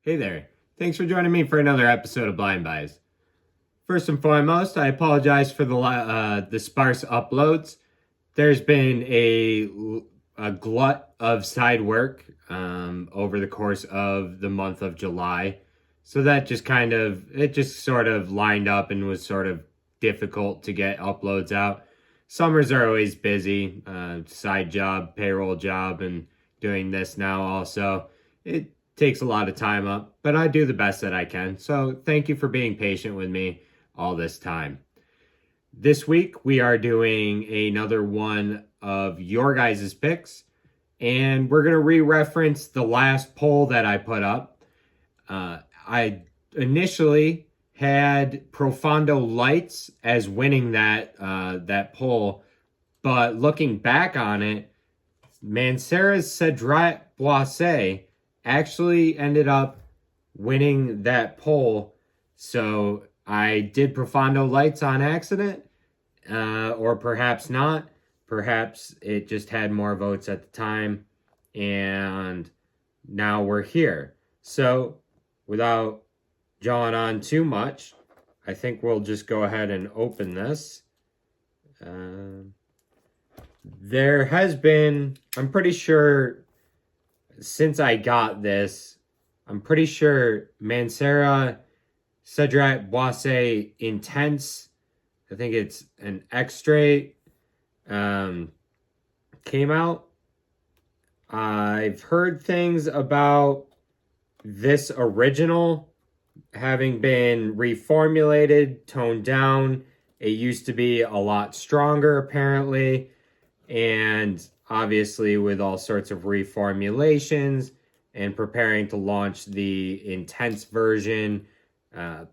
Hey there. Thanks for joining me for another episode of Blind Buys. First and foremost, I apologize for the sparse uploads. There's been a glut of side work over the course of the month of July. So that just sort of lined up and was sort of difficult to get uploads out. Summers are always busy, side job, payroll job, and doing this now also. It takes a lot of time up, but I do the best that I can. So thank you for being patient with me all this time. This week, we are doing another one of your guys' picks, and we're going to re-reference the last poll that I put up. I initially had Profondo Lights as winning that poll, but looking back on it, Mancera's Cedrat Boise actually ended up winning that poll. So I did Profondo Lights on accident, or perhaps not. Perhaps it just had more votes at the time, and now we're here. So without jawing on too much, I think we'll just go ahead and open this. There has been, I'm pretty sure, since I got this, I'm pretty sure Mancera Cedrat Boise Intense, I think it's an X-ray, came out. I've heard things about this original having been reformulated, toned down. It used to be a lot stronger, apparently, and obviously with all sorts of reformulations and preparing to launch the intense version,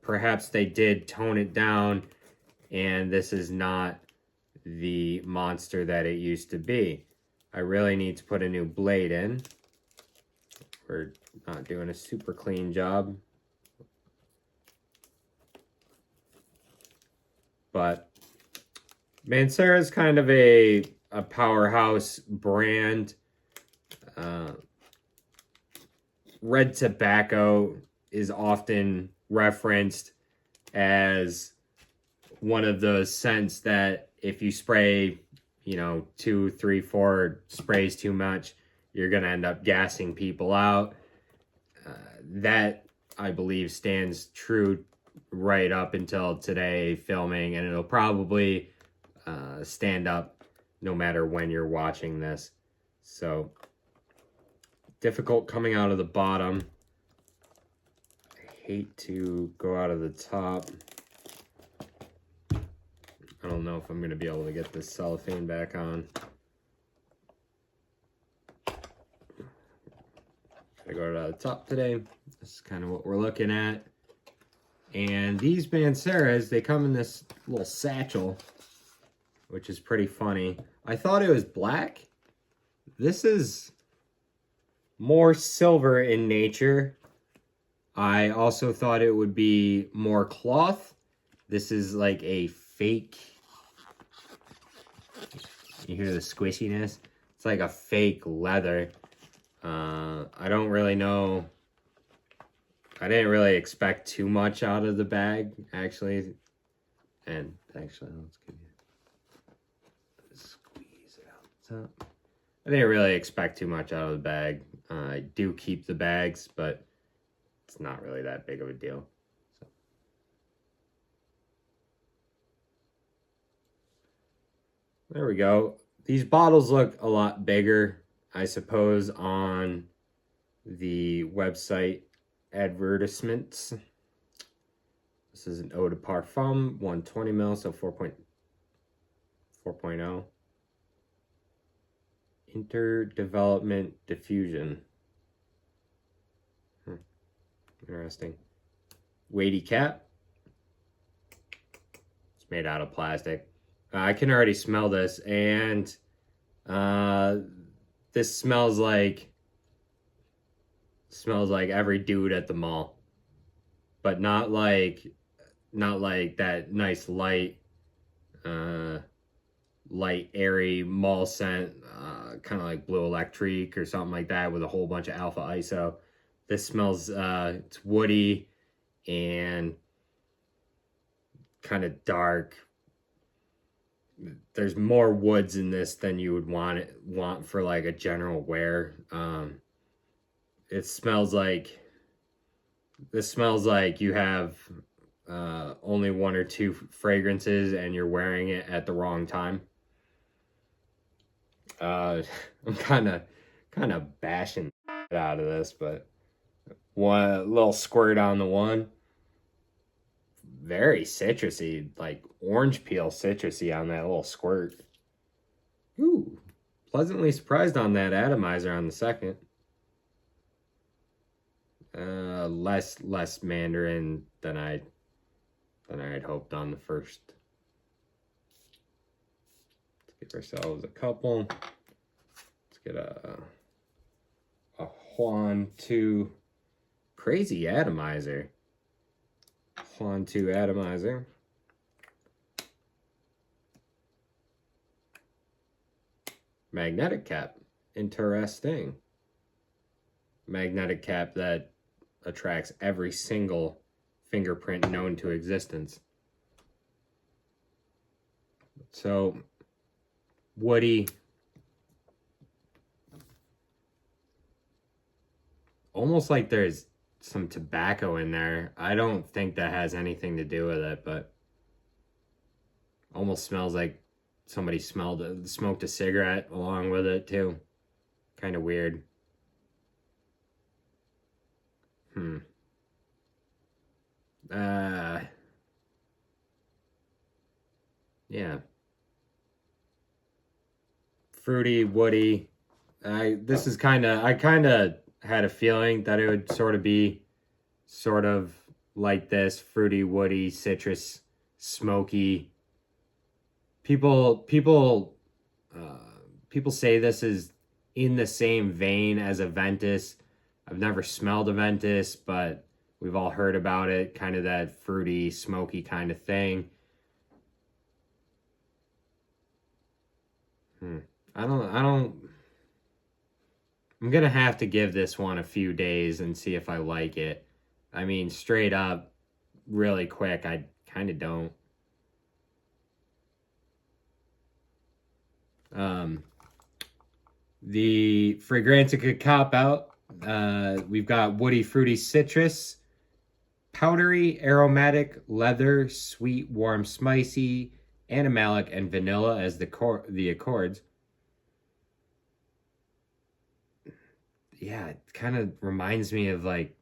perhaps they did tone it down, and this is not the monster that it used to be. I really need to put a new blade in. We're not doing a super clean job. But Mancera is kind of a powerhouse brand. Red tobacco is often referenced as one of those scents that if you spray, 2, 3, 4 sprays too much, you're going to end up gassing people out. That, I believe, stands true right up until today filming, and it'll probably stand up no matter when you're watching this. So difficult coming out of the bottom. I hate to go out of the top. I don't know if I'm going to be able to get this cellophane back on. I got it out of the top today. This is kind of what we're looking at. And these Manceras, they come in this little satchel, which is pretty funny. I thought it was black. This is more silver in nature. I also thought it would be more cloth. This is like a fake. You hear the squishiness? It's like a fake leather. I don't really know. I didn't really expect too much out of the bag, actually. And actually, let's give you squeeze it out. I didn't really expect too much out of the bag. I do keep the bags, but it's not really that big of a deal. So. There we go. These bottles look a lot bigger, I suppose, on the website advertisements. This is an eau de parfum, 120 ml, so 4.0. Interdevelopment diffusion. Interesting. Weighty cap. It's made out of plastic. I can already smell this, and this smells like every dude at the mall, but not like that nice light airy mall scent, kind of like Blue Electric or something like that with a whole bunch of alpha iso. This smells, it's woody and kind of dark. There's more woods in this than you would want for like a general wear. It smells like, this smells like you have only one or two fragrances and you're wearing it at the wrong time. I'm kind of bashing out of this, but one little squirt on the one. Very citrusy, like orange peel citrusy on that little squirt. Ooh, pleasantly surprised on that atomizer on the second. Less mandarin than I had hoped on the first. Let's give ourselves a couple. Let's get a Juan 2 crazy atomizer. Juan 2 atomizer. Magnetic cap. Interesting. Magnetic cap that attracts every single fingerprint known to existence. So, woody. Almost like there's some tobacco in there. I don't think that has anything to do with it, but almost smells like somebody smoked a cigarette along with it too. Kind of weird. Yeah. Fruity, woody. I kind of had a feeling that it would sort of be sort of like this, fruity, woody, citrus, smoky. People say this is in the same vein as a Ventus. I've never smelled a Ventus, but we've all heard about it, kind of that fruity, smoky kind of thing. I'm gonna have to give this one a few days and see if I like it. I mean, straight up, really quick, I kind of don't. The Fragrantica cop out. We've got woody, fruity, citrus, powdery, aromatic, leather, sweet, warm, spicy, animalic, and vanilla as the accords. Yeah, it kind of reminds me of like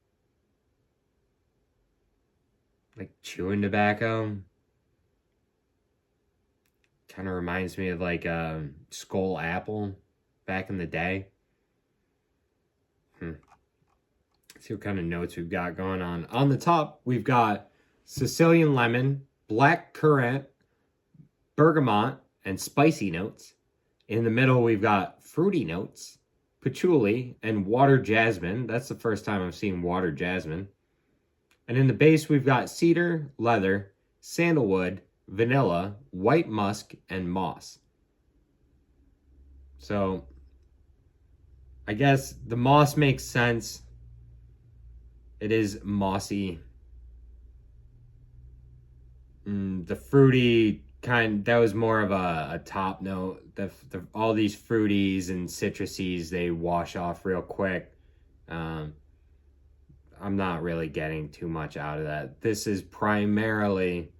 chewing tobacco. Kind of reminds me of like Skull Apple back in the day. Let's see what kind of notes we've got going on. On the top, we've got Sicilian lemon, black currant, bergamot, and spicy notes. In the middle, we've got fruity notes, patchouli, and water jasmine. That's the first time I've seen water jasmine. And in the base, we've got cedar, leather, sandalwood, vanilla, white musk, and moss. So, I guess the moss makes sense. It is mossy. The fruity kind, that was more of a top note. All these fruities and citrusies, they wash off real quick. I'm not really getting too much out of that. This is primarily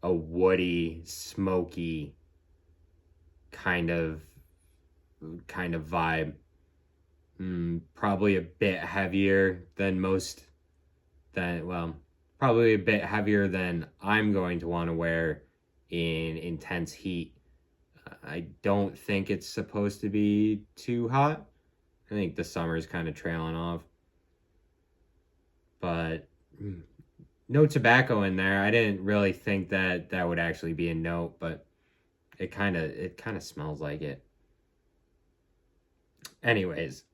a woody, smoky kind of vibe. Probably a bit heavier than probably a bit heavier than I'm going to want to wear in intense heat. I don't think it's supposed to be too hot. I think the summer's kind of trailing off. But no tobacco in there. I didn't really think that would actually be a note, but it kind of smells like it. Anyways,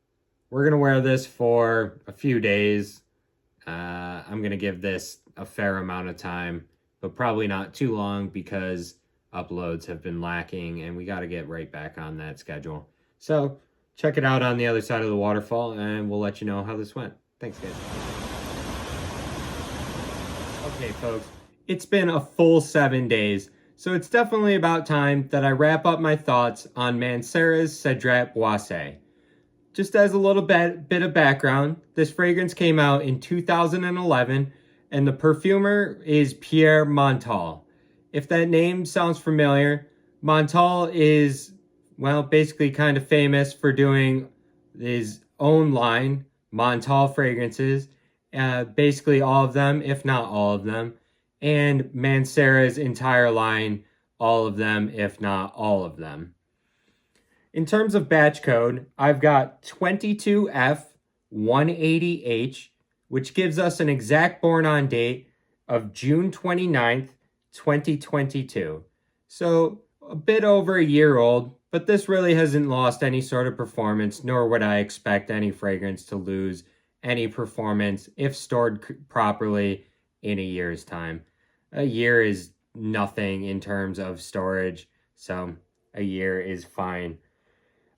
we're going to wear this for a few days. I'm going to give this a fair amount of time, but probably not too long because uploads have been lacking and we got to get right back on that schedule. So check it out on the other side of the waterfall and we'll let you know how this went. Thanks, guys. Okay, folks, it's been a full 7 days, so it's definitely about time that I wrap up my thoughts on Mancera's Cedrat Boise. Just as a little bit of background, this fragrance came out in 2011, and the perfumer is Pierre Montal. If that name sounds familiar, Montal is, well, basically kind of famous for doing his own line, Montal fragrances, basically all of them, if not all of them, and Mancera's entire line, all of them, if not all of them. In terms of batch code, I've got 22F180H, which gives us an exact born on date of June 29th, 2022. So a bit over a year old, but this really hasn't lost any sort of performance, nor would I expect any fragrance to lose any performance if stored properly in a year's time. A year is nothing in terms of storage, so a year is fine.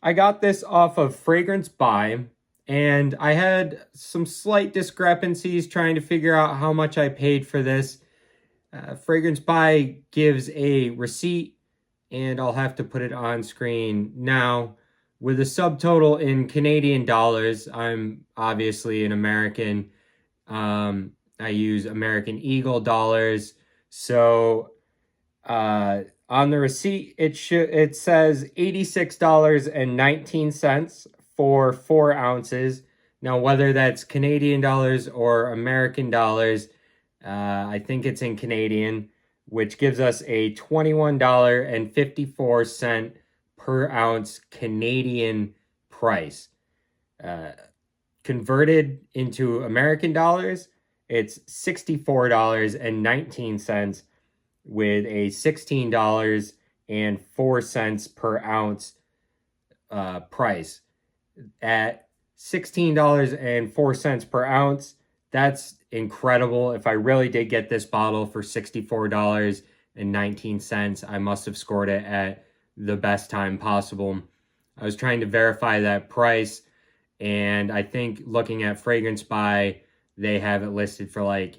I got this off of Fragrance Buy, and I had some slight discrepancies trying to figure out how much I paid for this. Fragrance Buy gives a receipt, and I'll have to put it on screen now. With a subtotal in Canadian dollars, I'm obviously an American. I use American Eagle dollars. So on the receipt, it says $86.19 for 4 ounces. Now, whether that's Canadian dollars or American dollars, I think it's in Canadian, which gives us a $21.54 per ounce Canadian price. Converted into American dollars, it's $64.19 with a $16.04 per ounce price. At $16.04 per ounce, that's incredible. If I really did get this bottle for $64.19, I must have scored it at the best time possible. I was trying to verify that price, and I think looking at Fragrance Buy, they have it listed for like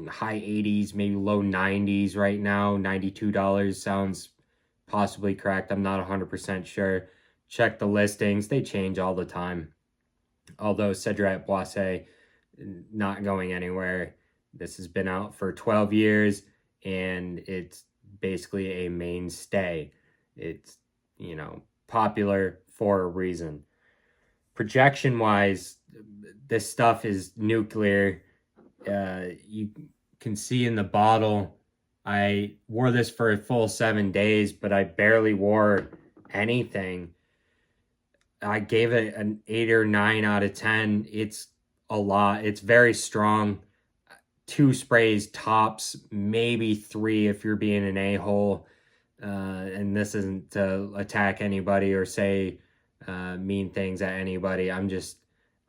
high 80s, maybe low 90s right now. $92 sounds possibly correct. I'm not 100% sure. Check the listings. They change all the time. Although Cedrat Boise, not going anywhere. This has been out for 12 years, and it's basically a mainstay. It's, popular for a reason. Projection-wise, this stuff is nuclear. You can see in the bottle, I wore this for a full 7 days, but I barely wore anything. I gave it an 8 or 9 out of 10. It's a lot. It's very strong. 2 sprays tops, maybe 3 if you're being an a-hole. And this isn't to attack anybody or say mean things at anybody.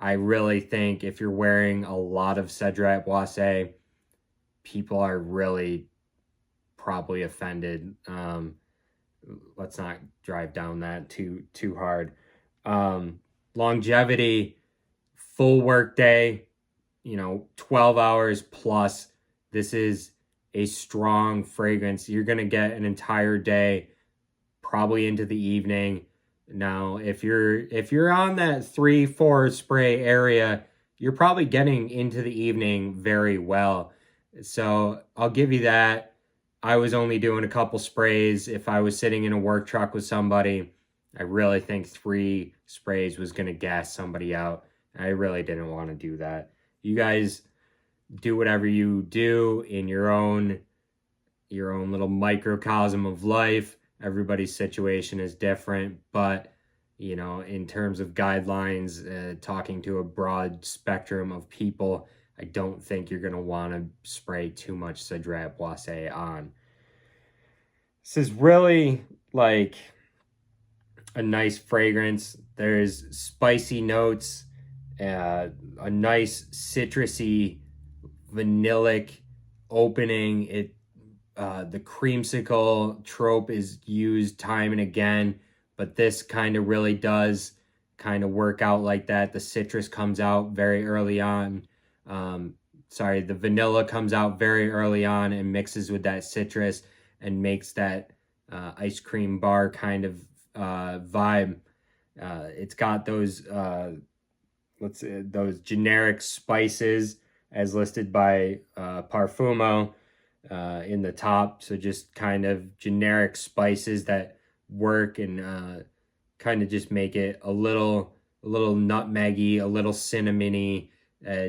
I really think if you're wearing a lot of Cedrat Boise, people are really probably offended. Let's not drive down that too hard. Longevity, full work day, 12 hours plus. This is a strong fragrance. You're going to get an entire day, probably into the evening. Now, if you're on that 3-4 spray area, you're probably getting into the evening very well. So I'll give you that. I was only doing a couple sprays. If I was sitting in a work truck with somebody, I really think 3 sprays was going to gas somebody out. I really didn't want to do that. You guys do whatever you do in your own little microcosm of life. Everybody's situation is different, but in terms of guidelines, talking to a broad spectrum of people, I don't think you're going to want to spray too much Cedrat Boisi on. This is really like a nice fragrance. There's spicy notes, a nice citrusy, vanillic opening. The creamsicle trope is used time and again, but this kind of really does kind of work out like that. The citrus comes out very early on. The vanilla comes out very early on and mixes with that citrus and makes that ice cream bar kind of vibe. It's got those those generic spices as listed by Parfumo in the top. So just kind of generic spices that work and kind of just make it a little nutmeggy, a little cinnamony,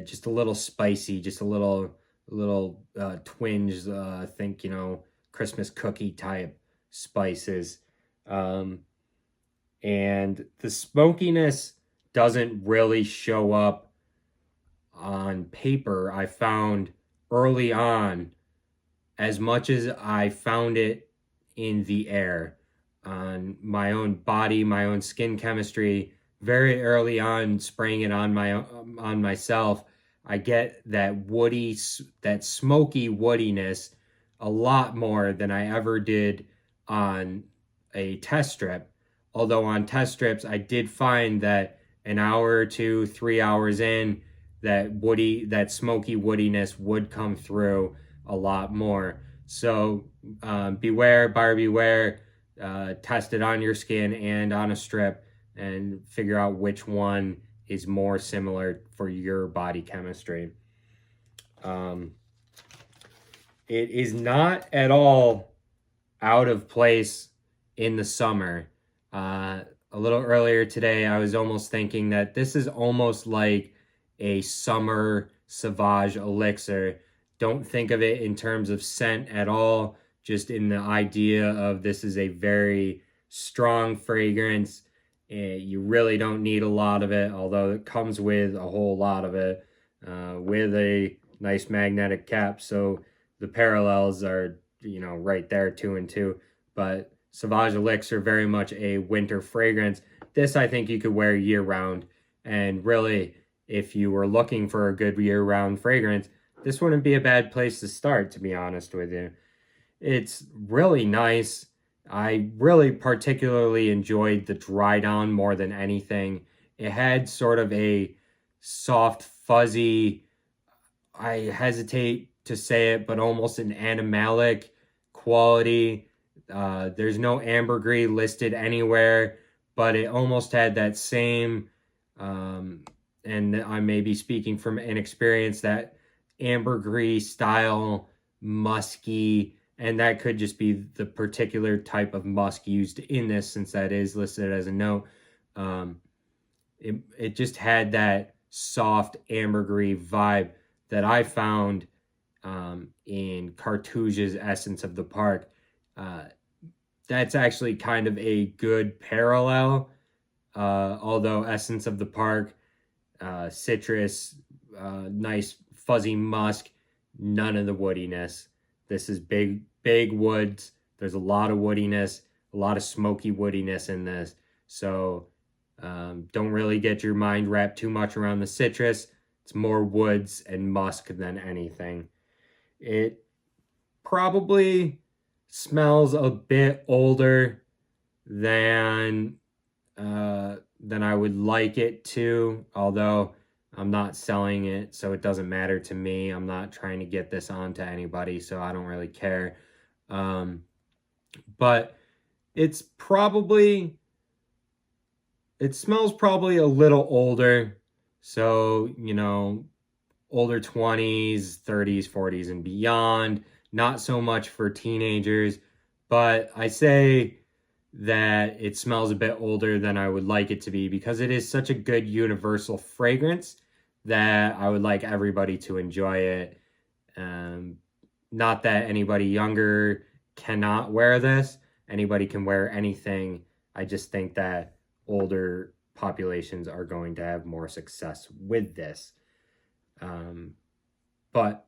just a little spicy, just a little twinge. Think Christmas cookie type spices, and the smokiness doesn't really show up on paper. I found early on, as much as I found it in the air, on my own body, my own skin chemistry, very early on, spraying it on myself, I get that woody, that smoky woodiness a lot more than I ever did on a test strip. Although on test strips, I did find that an hour or two, 3 hours in, that smoky woodiness would come through a lot more. So beware, buyer beware. Test it on your skin and on a strip and figure out which one is more similar for your body chemistry. It is not at all out of place in the summer. A little earlier today, I was almost thinking that this is almost like a summer Sauvage elixir. Don't think of it in terms of scent at all, just in the idea of this is a very strong fragrance. You really don't need a lot of it, although it comes with a whole lot of it, with a nice magnetic cap. So the parallels are, right there, 2 and 2. But Sauvage Elixir, very much a winter fragrance. This, I think, you could wear year-round. And really, if you were looking for a good year-round fragrance, this wouldn't be a bad place to start, to be honest with you. It's really nice. I really particularly enjoyed the dry down more than anything. It had sort of a soft, fuzzy, I hesitate to say it, but almost an animalic quality. There's no ambergris listed anywhere, but it almost had that same, and I may be speaking from inexperience, that ambergris style musky, and that could just be the particular type of musk used in this, since that is listed as a note. It just had that soft ambergris vibe that I found in Cartouche's Essence of the Park. That's actually kind of a good parallel, although Essence of the Park, citrus, nice fuzzy musk, none of the woodiness. This is big woods. There's a lot of woodiness, a lot of smoky woodiness in this. So don't really get your mind wrapped too much around the citrus. It's more woods and musk than anything. It probably smells a bit older than I would like it to, although I'm not selling it, so it doesn't matter to me. I'm not trying to get this onto anybody, so I don't really care. But it smells probably a little older. So, older 20s, 30s, 40s, and beyond. Not so much for teenagers, but I say that it smells a bit older than I would like it to be because it is such a good universal fragrance that I would like everybody to enjoy it. Not that anybody younger cannot wear this. Anybody can wear anything. I just think that older populations are going to have more success with this. But,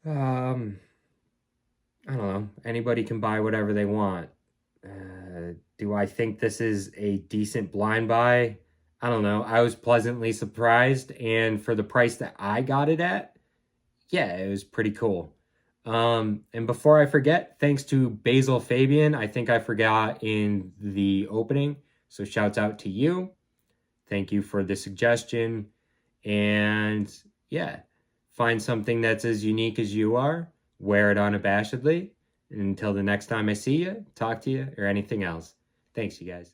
I don't know. Anybody can buy whatever they want. Do I think this is a decent blind buy? I don't know. I was pleasantly surprised, and for the price that I got it at, yeah, it was pretty cool. And before I forget, thanks to Basil Fabian, I think I forgot in the opening. So shouts out to you. Thank you for the suggestion. And yeah, find something that's as unique as you are. Wear it unabashedly. And until the next time I see you, talk to you, or anything else. Thanks, you guys.